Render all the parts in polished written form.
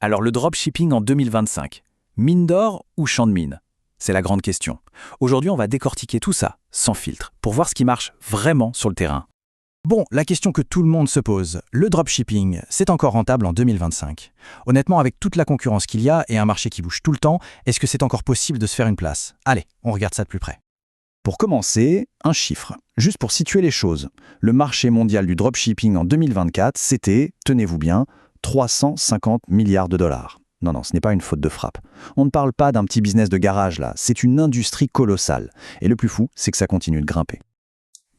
Alors le dropshipping en 2025, mine d'or ou champ de mine? C'est la grande question. Aujourd'hui, on va décortiquer tout ça, sans filtre, pour voir ce qui marche vraiment sur le terrain. Bon, la question que tout le monde se pose, le dropshipping, c'est encore rentable en 2025? Honnêtement, avec toute la concurrence qu'il y a et un marché qui bouge tout le temps, est-ce que c'est encore possible de se faire une place? Allez, on regarde ça de plus près. Pour commencer, un chiffre. Juste pour situer les choses. Le marché mondial du dropshipping en 2024, c'était, tenez-vous bien, 350 milliards de dollars. Non, ce n'est pas une faute de frappe. On ne parle pas d'un petit business de garage là, c'est une industrie colossale. Et le plus fou, c'est que ça continue de grimper.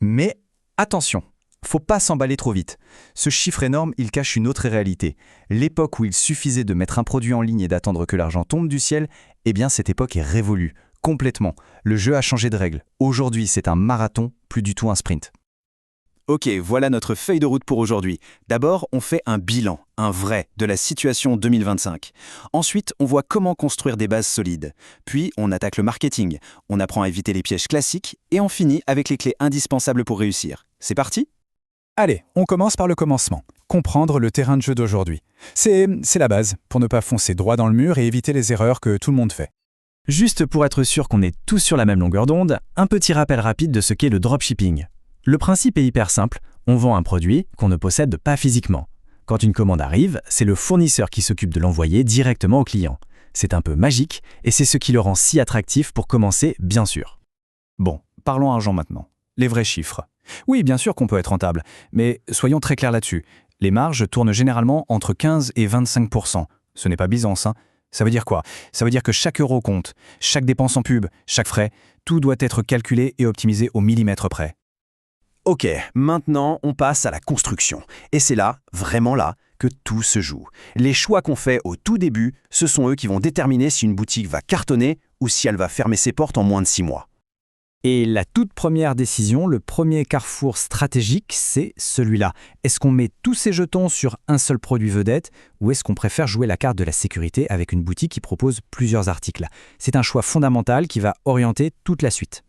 Mais attention, faut pas s'emballer trop vite. Ce chiffre énorme, il cache une autre réalité. L'époque où il suffisait de mettre un produit en ligne et d'attendre que l'argent tombe du ciel, eh bien cette époque est révolue. Complètement. Le jeu a changé de règle. Aujourd'hui, c'est un marathon, plus du tout un sprint. Ok, voilà notre feuille de route pour aujourd'hui. D'abord, on fait un bilan, un vrai, de la situation 2025. Ensuite, on voit comment construire des bases solides. Puis, on attaque le marketing. On apprend à éviter les pièges classiques. Et on finit avec les clés indispensables pour réussir. C'est parti ? Allez, on commence par le commencement. Comprendre le terrain de jeu d'aujourd'hui. C'est la base, pour ne pas foncer droit dans le mur et éviter les erreurs que tout le monde fait. Juste pour être sûr qu'on est tous sur la même longueur d'onde, un petit rappel rapide de ce qu'est le dropshipping. Le principe est hyper simple, on vend un produit qu'on ne possède pas physiquement. Quand une commande arrive, c'est le fournisseur qui s'occupe de l'envoyer directement au client. C'est un peu magique et c'est ce qui le rend si attractif pour commencer, bien sûr. Bon, parlons argent maintenant. Les vrais chiffres. Oui, bien sûr qu'on peut être rentable, mais soyons très clairs là-dessus. Les marges tournent généralement entre 15 et 25%. Ce n'est pas Byzance, hein. Ça veut dire quoi? Ça veut dire que chaque euro compte, chaque dépense en pub, chaque frais, tout doit être calculé et optimisé au millimètre près. Ok, maintenant on passe à la construction. Et c'est là, vraiment là, que tout se joue. Les choix qu'on fait au tout début, ce sont eux qui vont déterminer si une boutique va cartonner ou si elle va fermer ses portes en moins de 6 mois. Et la toute première décision, le premier carrefour stratégique, c'est celui-là. Est-ce qu'on met tous ses jetons sur un seul produit vedette ou est-ce qu'on préfère jouer la carte de la sécurité avec une boutique qui propose plusieurs articles? C'est un choix fondamental qui va orienter toute la suite.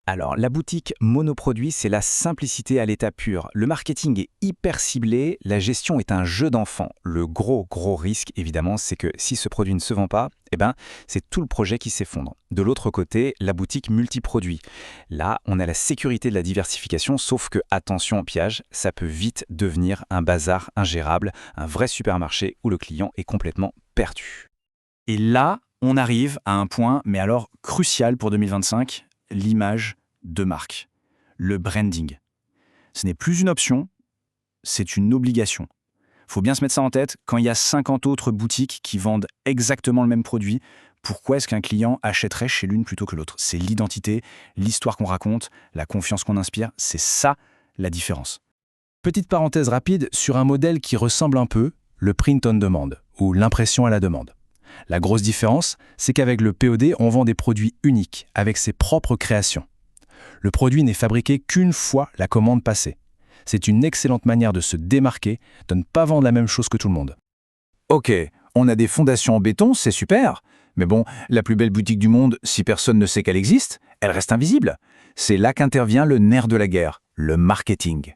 Alors, la boutique monoproduit, c'est la simplicité à l'état pur. Le marketing est hyper ciblé, la gestion est un jeu d'enfant. Le gros risque, évidemment, c'est que si ce produit ne se vend pas, c'est tout le projet qui s'effondre. De l'autre côté, la boutique multiproduit. Là, on a la sécurité de la diversification, sauf que, attention au piège, ça peut vite devenir un bazar ingérable, un vrai supermarché où le client est complètement perdu. Et là, on arrive à un point, mais alors crucial pour 2025, l'image de marque, le branding. Ce n'est plus une option, c'est une obligation. Faut bien se mettre ça en tête, quand il y a 50 autres boutiques qui vendent exactement le même produit, pourquoi est-ce qu'un client achèterait chez l'une plutôt que l'autre? C'est l'identité, l'histoire qu'on raconte, la confiance qu'on inspire, c'est ça la différence. Petite parenthèse rapide sur un modèle qui ressemble un peu, le print on demand, ou l'impression à la demande. La grosse différence, c'est qu'avec le POD, on vend des produits uniques, avec ses propres créations. Le produit n'est fabriqué qu'une fois la commande passée. C'est une excellente manière de se démarquer, de ne pas vendre la même chose que tout le monde. Ok, on a des fondations en béton, c'est super. Mais bon, la plus belle boutique du monde, si personne ne sait qu'elle existe, elle reste invisible. C'est là qu'intervient le nerf de la guerre, le marketing.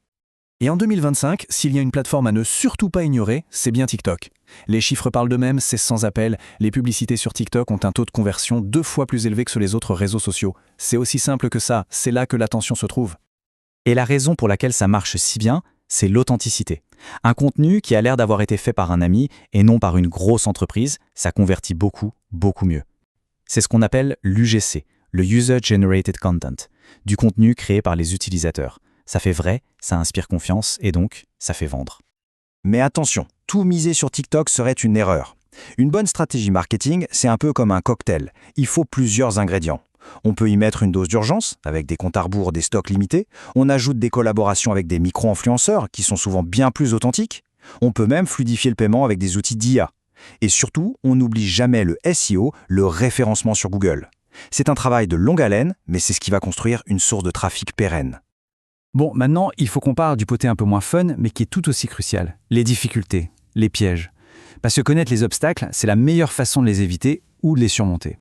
Et en 2025, s'il y a une plateforme à ne surtout pas ignorer, c'est bien TikTok. Les chiffres parlent d'eux-mêmes, c'est sans appel. Les publicités sur TikTok ont un taux de conversion 2 fois plus élevé que sur les autres réseaux sociaux. C'est aussi simple que ça, c'est là que l'attention se trouve. Et la raison pour laquelle ça marche si bien, c'est l'authenticité. Un contenu qui a l'air d'avoir été fait par un ami et non par une grosse entreprise, ça convertit beaucoup mieux. C'est ce qu'on appelle l'UGC, le User Generated Content, du contenu créé par les utilisateurs. Ça fait vrai, ça inspire confiance et donc, ça fait vendre. Mais attention, tout miser sur TikTok serait une erreur. Une bonne stratégie marketing, c'est un peu comme un cocktail. Il faut plusieurs ingrédients. On peut y mettre une dose d'urgence, avec des comptes à rebours, des stocks limités. On ajoute des collaborations avec des micro-influenceurs, qui sont souvent bien plus authentiques. On peut même fluidifier le paiement avec des outils d'IA. Et surtout, on n'oublie jamais le SEO, le référencement sur Google. C'est un travail de longue haleine, mais c'est ce qui va construire une source de trafic pérenne. Bon, maintenant, il faut qu'on parle du côté un peu moins fun, mais qui est tout aussi crucial. Les difficultés, les pièges. Parce que connaître les obstacles, c'est la meilleure façon de les éviter ou de les surmonter.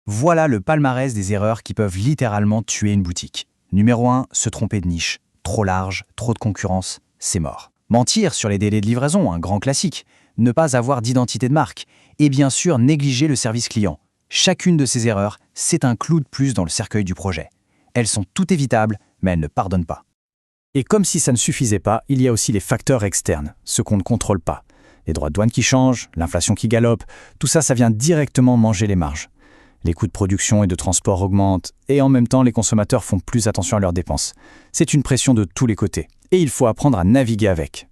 Voilà le palmarès des erreurs qui peuvent littéralement tuer une boutique. Numéro 1, se tromper de niche. Trop large, trop de concurrence, c'est mort. Mentir sur les délais de livraison, un grand classique. ne pas avoir d'identité de marque et bien sûr négliger le service client. Chacune de ces erreurs, c'est un clou de plus dans le cercueil du projet. Elles sont toutes évitables, mais elles ne pardonnent pas. Et comme si ça ne suffisait pas, il y a aussi les facteurs externes, ceux qu'on ne contrôle pas. Les droits de douane qui changent, l'inflation qui galope, tout ça, ça vient directement manger les marges. Les coûts de production et de transport augmentent, et en même temps, les consommateurs font plus attention à leurs dépenses. C'est une pression de tous les côtés, et il faut apprendre à naviguer avec.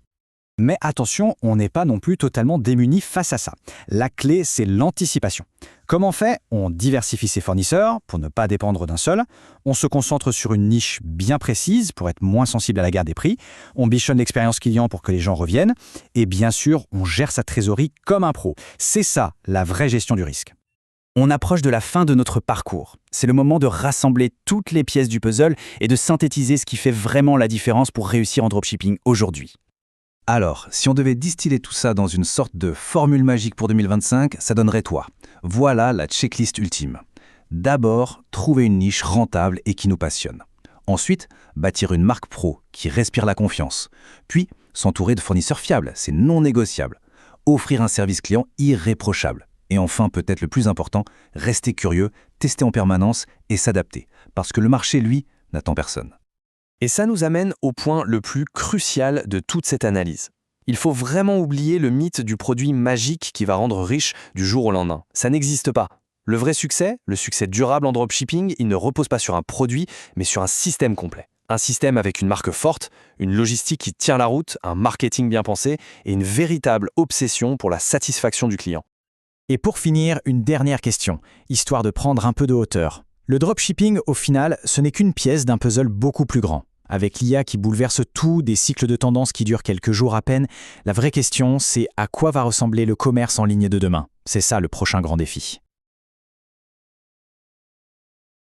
Mais attention, on n'est pas non plus totalement démuni face à ça. La clé, c'est l'anticipation. Comment on fait? On diversifie ses fournisseurs pour ne pas dépendre d'un seul. On se concentre sur une niche bien précise pour être moins sensible à la guerre des prix. On bichonne l'expérience client pour que les gens reviennent. Et bien sûr, on gère sa trésorerie comme un pro. C'est ça, la vraie gestion du risque. On approche de la fin de notre parcours. C'est le moment de rassembler toutes les pièces du puzzle et de synthétiser ce qui fait vraiment la différence pour réussir en dropshipping aujourd'hui. Alors, si on devait distiller tout ça dans une sorte de formule magique pour 2025, ça donnerait quoi? Voilà la checklist ultime. D'abord, trouver une niche rentable et qui nous passionne. Ensuite, bâtir une marque pro qui respire la confiance. Puis, s'entourer de fournisseurs fiables, c'est non négociable. Offrir un service client irréprochable. Et enfin, peut-être le plus important, rester curieux, tester en permanence et s'adapter. Parce que le marché, lui, n'attend personne. Et ça nous amène au point le plus crucial de toute cette analyse. Il faut vraiment oublier le mythe du produit magique qui va rendre riche du jour au lendemain. Ça n'existe pas. Le vrai succès, le succès durable en dropshipping, il ne repose pas sur un produit, mais sur un système complet. Un système avec une marque forte, une logistique qui tient la route, un marketing bien pensé et une véritable obsession pour la satisfaction du client. Et pour finir, une dernière question, histoire de prendre un peu de hauteur. Le dropshipping, au final, ce n'est qu'une pièce d'un puzzle beaucoup plus grand. Avec l'IA qui bouleverse tout, des cycles de tendance qui durent quelques jours à peine, la vraie question, c'est à quoi va ressembler le commerce en ligne de demain? C'est ça le prochain grand défi.